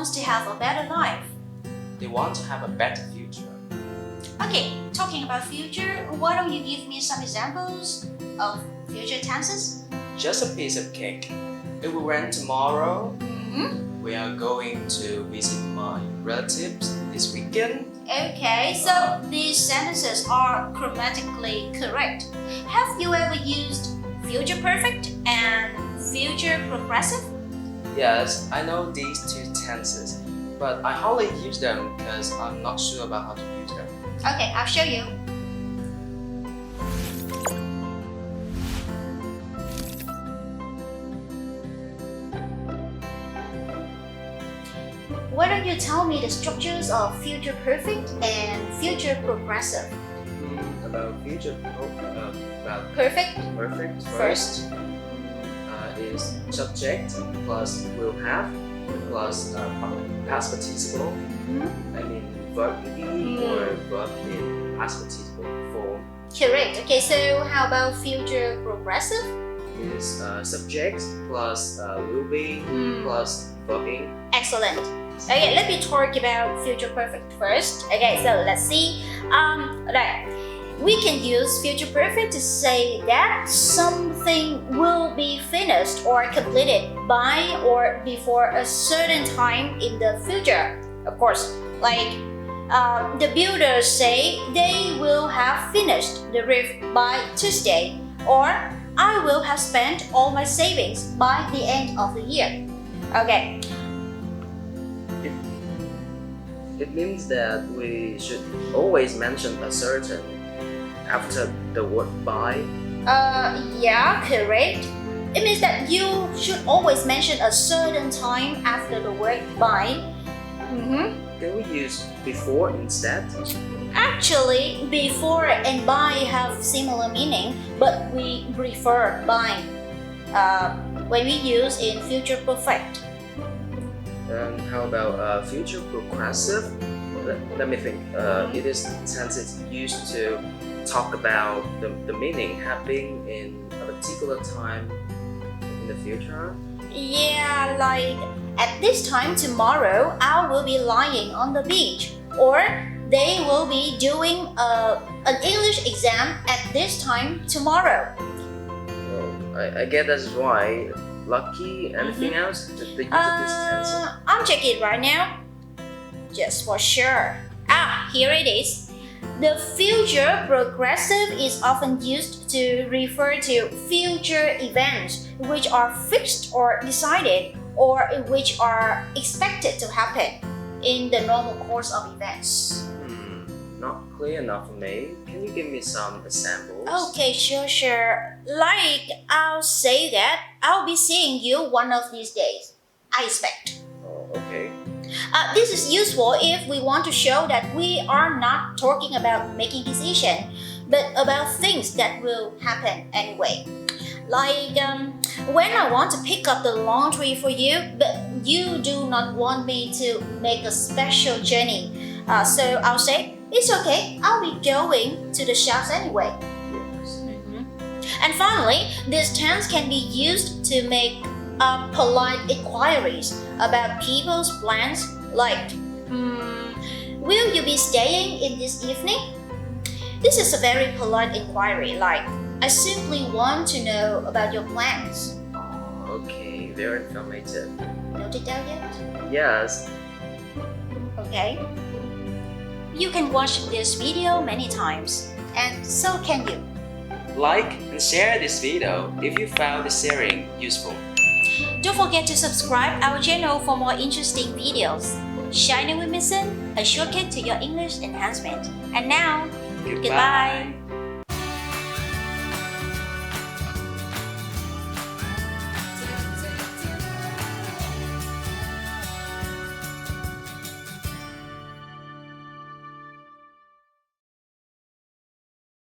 wants to have a better life. They want to have a better future. Okay, talking about future, why don't you give me some examples of future tenses? Just a piece of cake. It will rain tomorrow. Mm-hmm. We are going to visit my relatives this weekend. Okay, so these sentences are grammatically correct. Have you ever used future perfect and future progressive? Yes, I know these two tenses, but I hardly use them because I'm not sure about how to use them. Okay, I'll show you. Why don't you tell me the structures of future perfect and future progressive? About future about Perfect perfect first. Is subject plus will have plus past participle. I mean verb to be or verb in past participle form Correct. Okay, so how about future progressive? is subject plus will be plus verb in. Excellent. Okay, let me talk about future perfect first. Okay, so let's see. Right. We can use future perfect to say that something will be finished or completed by or before a certain time in the future. Of course, like the builders say they will have finished the roof by Tuesday, or I will have spent all my savings by the end of the year. Okay. It means that we should always mention a certain after the word by. Yeah, correct. It means that you should always mention a certain time after the word by. Can we use before instead? Actually, before and by have similar meaning, but we prefer by when we use in future perfect. And how about future progressive? Let me think. It is tenses used to talk about the meaning happening in a particular time in the future. Yeah, like at this time tomorrow, I will be lying on the beach, or they will be doing an English exam at this time tomorrow. Well, I guess that's why. Lucky, anything else? The use of this tense. I'm checking right now, just for sure. Here it is. The future progressive is often used to refer to future events which are fixed or decided, or which are expected to happen in the normal course of events. Not clear enough for me. Can you give me some examples? Okay, sure. Like, I'll say that I'll be seeing you one of these days. I expect. Oh, okay. This is useful if we want to show that we are not talking about making decision, but about things that will happen anyway. Like, when I want to pick up the laundry for you, but you do not want me to make a special journey. So I'll say, it's okay, I'll be going to the shops anyway. Yes. And finally, this tense can be used to make polite inquiries about people's plans, like, will you be staying in this evening? This is a very polite inquiry, like, I simply want to know about your plans. Oh, okay. Very informative. Noted down yet? Yes. Okay. You can watch this video many times, and so can you. Like and share this video if you found the sharing useful. Don't forget to subscribe our channel for more interesting videos. Shining with Miss Sin, a shortcut to your English enhancement. And now, goodbye.